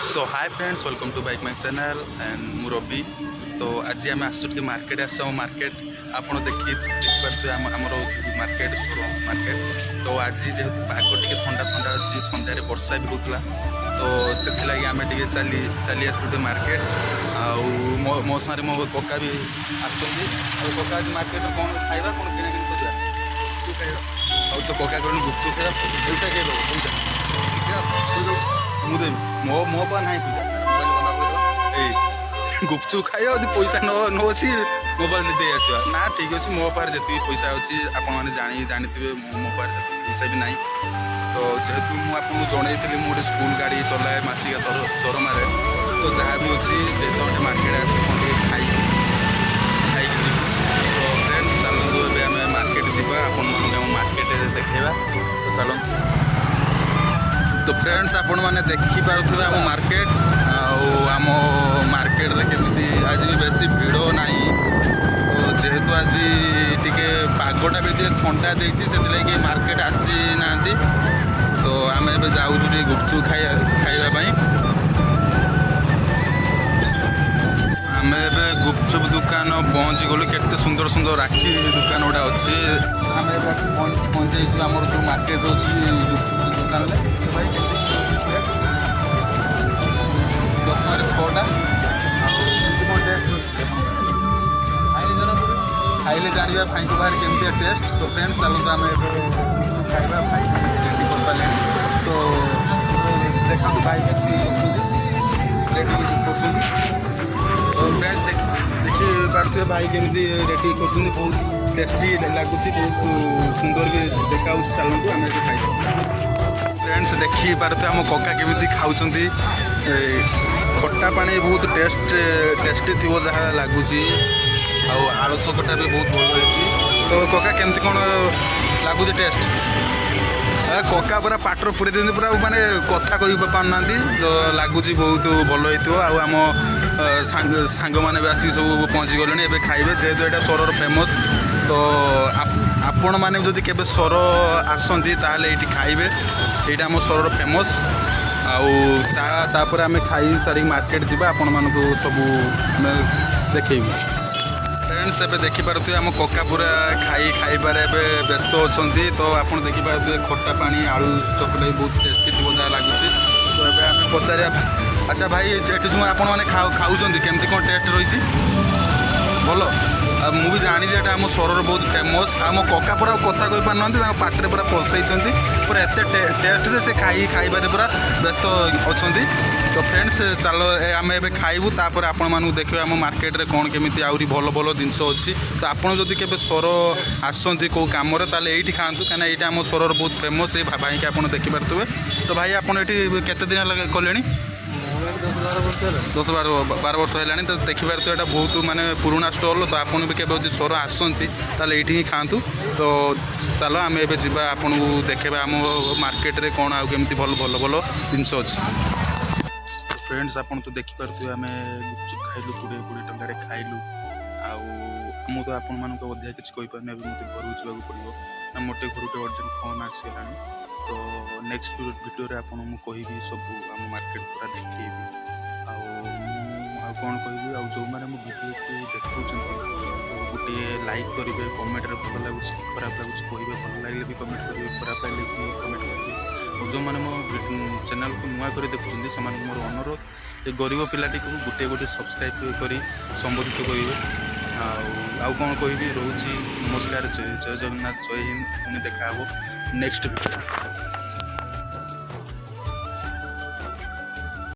So hi friends welcome to bike my channel and मु रवि। तो आज आम आसुटे मार्केट आस मार्केट आप देखिए आमर मार्केट मार्केट। तो आज जेहेतु पाग टे ठंडा ठंडा अच्छी सन्धार वर्षा भी होता तो से आम टे चली आसुटे मार्केट मो सारे मो कका भी आसका आज मार्केट कौन खाଇବା कौन किना कि खाଇବା तो कका कहूँ गुपचुप खाଇବା पैसा किए दो मुझे मो मो पा ना गुपचुप खाइए पैसा नौसी मोबाइल दे आसवा ना ठीक अच्छे मो पार जी पैसा अच्छी आपने जानी मो पार पैसा भी ना। तो जेहेतु मुझे जनई मुझे स्कूल गाड़ी चलाए मासिका दरमा तो जहाँ भी अच्छी जेहतु गोटे मार्केट आस खाई तो फ्रेंड्स चलते ए आम मार्केट जावा आपण मार्केट देखा तो चलते। तो फ्रेंड्स आपण मैंने देखिपे आम मार्केट आम मार्केट केमी आज भी बेसी भिड़ ना तो जेहेतु आज टी पागटा भी ठंडा देती मार्केट आसी ना तो आम ए जाऊँ गुपचुप खाइबापी आम ए गुपचुप दुकान पहुँची गलु केते सुंदर सुंदर राखी दुकान गुड़ा अच्छी आम पहुँचे आम जो मार्केट अच्छी गुपचुप दुकान भाई दस छटा खाइले जाना भाई को बाहर केमती टेस्ट। तो फ्रेंड्स चलते आम खाइबा भाई रेडी कर सारे तो देखा भाई कैसी रेडी कर तो फ्रेंड्स देखी पारे भाई केमती रेडी कर बहुत टेस्टी लगुच बहुत सुंदर भी देखा चलतु आम खाई। फ्रेंड्स देखी पारे आम कका केमी खाऊँच खट्टा पानी बहुत टेस्टी थी जहाँ लगुच आलू चकटा भी बहुत भल होती। तो कका केमती कौन लगुच टेस्ट कका पूरा पाटर पूरे दिन पूरा माने कथा कही पारना तो लगुच बहुत भल होम सांग मैंने भी आसिक सब पहुँची गले एवं खाइबे जेहेतु यहाँ सौर फेमस। तो आपण मैंने जदि केबे सौर आसती ताले ये खाइबे यहाँ आम सौर फेमस आपर आम खाई सारी मार्केट जावा आपण मानक सब देखेबू। फ्रेंड्स एबे देखिपे आम कका पूरा खाइबार व्यस्त अच्छा तो आप देखिपे खट्टा पानी आलू चकटा बहुत टेस्टी थी जहाँ लगुच। तो ये आम पचार अच्छा भाई ये जो आपने खाऊँ केमती कौन टेस्ट रही भल मुझे जानी आम सौर बहुत फेमस आम कका पूरा कथा कही पारना पाटे पूरा पसई पूरा एत टेस्ट से खाइबार पूरा व्यस्त अच्छा। तो फ्रेंड्स चलो आम ए खाइबू तापर आपण मानू देखिए आम मार्केट रे कौन केमिति आउरी भल भल जिनस अच्छी। तो आपड़ जदि केबे सौर आसती कौ कम ताले ये खातु कहीं यहाँ आम सौर बहुत फेमस ये भाई की आप देखिपे। तो भाई आप केते दिन लगे कले 10-12 वर्ष है तो देखिपार तो यहाँ बहुत माने पुराना स्टॉल। तो आपन भी केबे सौर आसती ये ही खातु। तो चलो आम ए आपन देखा आम मार्केट रे कौन आमती भल भल भल जिनस अच्छी। फ्रेंड्स आप तो देखिपे आम गुपचुप खाइलु 20 टकर खाइलु आम तो आपण मानक अधिक किसी कहीपर मत घर जावाक पड़ो ना मोटे घर के अर्जेंट फोन आसगला। तो नेक्स्ट वीडियो रे आपन मु कहिबी सब आम मार्केट पूरा देखेबी कौन कहि जो मैंने मो वीडियो को देखुं गोटे लाइक करेंगे कमेंट रे भल लगुच खराब लगुच कहे भल लगे भी कमेंट करेंगे खराब लगे भी कमेंट करेंगे और जो मैंने मो चैनल को नुआ कर देखुं से मोर अनुरोध ये गरीब पिलाटी को गोटे गोटे सब्सक्राइब कर संबोधित करेंगे आउ कौन कहि रोची। नमस्कार जय जगन्नाथ जय हिंद पुणी देखा नेक्स्ट वीडियो।